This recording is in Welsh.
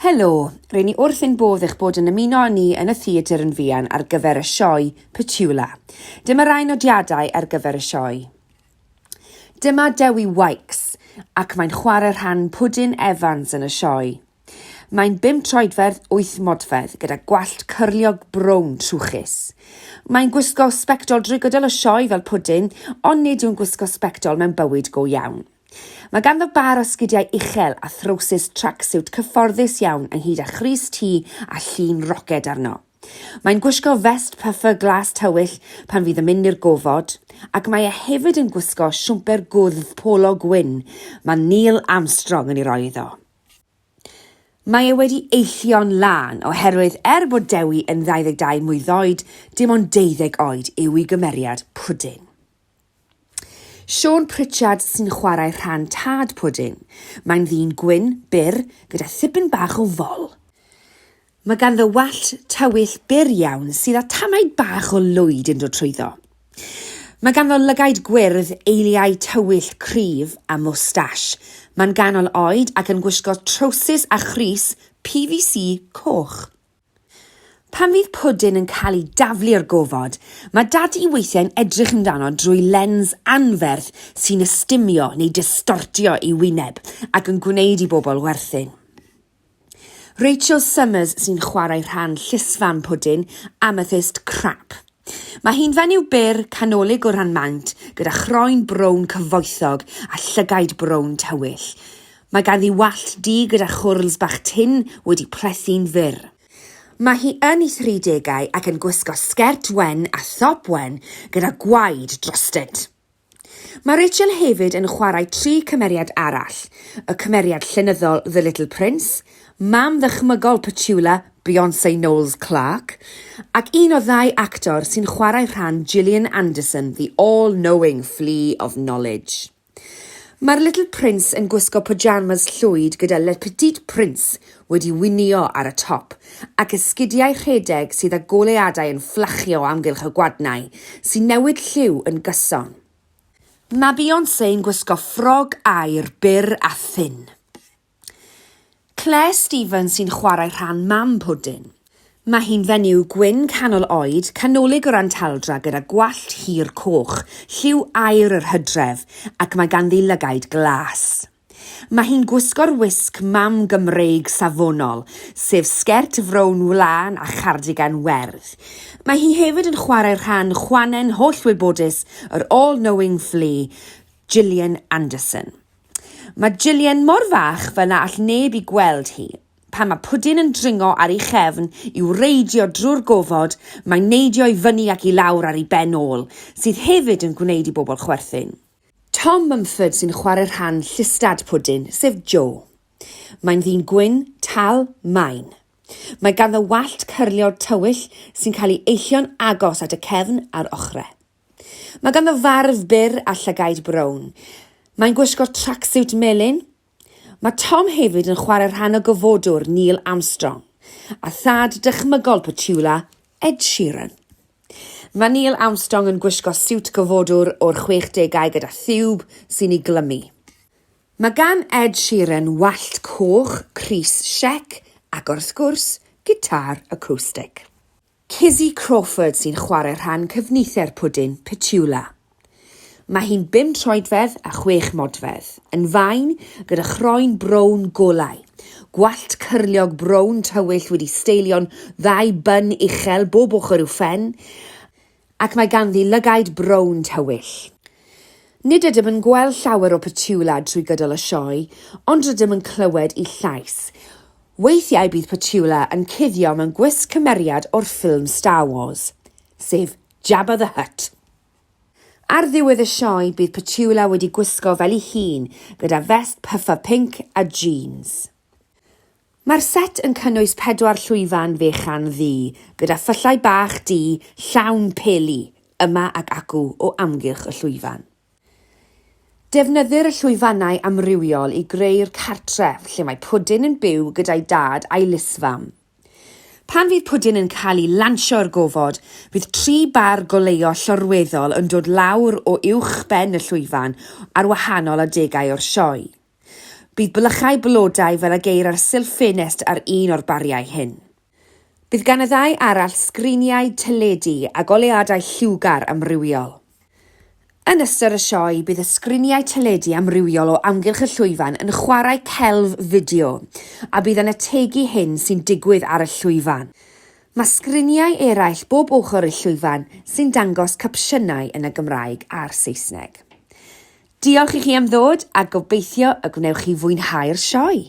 Helo, rydyn ni wrth ein bodd eich bod yn ymuno â ni yn y theatr yn fuan ar gyfer y sioe Petula. Dyma rai nodiadau ar gyfer y sioe. Dyma Dewi Wykes, ac mae'n chwarae rhan Pwdin Evans yn y sioe. Mae'n 5 troedfedd 8 modfedd gyda gwallt cyrliog brown trwchus. Mae'n gwisgo sbectol drwy gydol y sioe fel pwdin, ond nid yw'n gwisgo sbectol mewn bywyd go iawn. Mae ganddo bar o sgidiau uchel a throwsus tracksuit cyfforddus iawn ynghyd â chrys T a llun roced arno. Mae'n gwisgo vest puffer glas tywyll pan fydd yn mynd i'r gofod, ac mae hefyd yn gwisgo siwmper gwddf polo gwyn. Mae Neil Armstrong yn ei roi iddo. Mae wedi eillio'n lan oherwydd bod Dewi yn 22 mlwydd oed, dim ond 12 oed yw ei gymeriad pwdin. Sean Pritchard sy'n chwarae rhan tad pwdin. Mae'n ddyn gwyn, byr, gyda thipyn bach o fol. Mae ganddo wallt tywyll byr iawn sydd â tamaid bach o lwyd yn dod trwyddo. Mae ganddo lygaid gwyrdd, eiliau tywyll cryf a moustache. Mae'n ganol oed ac yn gwisgo trowsus a chrys PVC coch. Pan fydd pwdin yn cael ei daflu'r gofod, mae dad i weithiau'n edrych amdano drwy lens anferth sy'n ystumio neu distortio ei wyneb ac yn gwneud i bobl werthyn. Rachel Summers sy'n chwarae rhan llysfam pwdin, Amethyst Crap. Mae hi'n fenyw byr, canolig o ran maint, gyda chroen brown cyfoethog a llygaid brown tywyll. Mae ganddi wallt du gyda chwrls bach tin wedi plethu'n fyr. Mae hi yn ei 30au ac yn gwisgo sgert wen a thop wen gyda gwaed drostynt. Mae Rachel hefyd yn chwarae 3 cymeriad arall, y cymeriad llenyddol The Little Prince, mam ddychmygol Petula, Beyoncé Knowles Clark, ac un o 2 actor sy'n chwarae rhan Gillian Anderson, the all-knowing flea of knowledge. Mae'r Little Prince yn gwisgo pyjamas llwyd gyda Le Petit Prince wedi winio ar y top ac ysgidiau rhedeg sydd â goleadau yn fflachio amgylch y gwadnau sy'n newid lliw yn gyson. Mae Beyoncé yn gwisgo ffrog aur byr a thyn. Claire Stevens sy'n chwarae rhan mam pwdin. Mae hi'n fenyw gwyn canol oed, canolig o ran taldra gyda gwallt hir coch, lliw aur yr hydref ac mae ganddi lygaid glas. Mae hi'n gwisgo'r wisg mam Gymreig safonol, sef sgert frown wlan a chardigan werdd. Mae hi hefyd yn chwarae rhan chwanen holl wybodus yr all-knowing flea, Gillian Anderson. Mae Gillian mor fach fel na all neb i gweld hi. Pan mae pwdin yn dringo ar ei chefn i'w reidio drwy'r gofod, mae'n neidio i fyny ac i lawr ar ei ben ôl, sydd hefyd yn gwneud i bobl chwerthin. Tom Mumford sy'n chwarae rhan llystad pwdin, sef Joe. Mae'n ddyn gwyn, tal, main. Mae ganddo wallt cyrlio tywyll sy'n cael ei eillio'n agos at y cefn a'r ochrau. Mae ganddo farf byr a llygaid brown. Mae'n gwisgo tracksuit melyn. Mae Tom hefyd yn chwarae rhan o gyfodwr Neil Armstrong a thad dychmygol Petula, Ed Sheeran. Mae Neil Armstrong yn gwisgo siwt gyfodwr o'r 60au gyda thiwb sy'n ei glymu. Mae gan Ed Sheeran wallt coch, crys siec ac wrth gwrs gitar acoustic. Cizzy Crawford sy'n chwarae rhan cyfnither pwdin Petula. Mae hi'n 5 troedfedd a 6 modfedd, yn fain gyda chroen brown golau, gwallt cyrliog brown tywyll wedi steilio'n 2 byn uchel bob ochr i'w ffen, ac mae ganddi lygaid brown tywyll. Nid ydym yn gweld llawer o Petula drwy gydol y sioe, ond rydym yn clywed ei llais. Weithiau bydd Petula yn cuddio mewn gwisg cymeriad o'r ffilm Star Wars, sef Jabba the Hutt. Ar ddiwedd y sioe bydd Petula wedi gwisgo fel ei hun gyda vest puffer pink a jeans. Mae'r set yn cynnwys 4 llwyfan fechan ddu gyda ffyllau bach du llawn peli yma ac acw o amgylch y llwyfan. Defnyddir y llwyfannau amrywiol i greu'r cartref lle mae pwdin yn byw gyda'i dad a'i lysfam. Pan fydd pwdin yn cael ei lansio'r gofod, bydd 3 bar goleuo llorweddol yn dod lawr o uwch ben y llwyfan ar wahanol adegau o'r sioe. Bydd blychau blodau fel y geir ar silfenest ar un o'r bariau hyn. Bydd gan y ddau arall sgriniau teledu a goleadau lliwgar amrywiol. Yn ystod y sioe, bydd y sgriniau teledu amrywiol o amgylch y llwyfan yn chwarae celf fideo a bydd yn ategu hyn sy'n digwydd ar y llwyfan. Mae sgriniau eraill bob ochr y llwyfan sy'n dangos capsiynau yn y Gymraeg a'r Saesneg. Diolch i chi am ddod a gobeithio y gwnewch chi fwynhau'r sioe.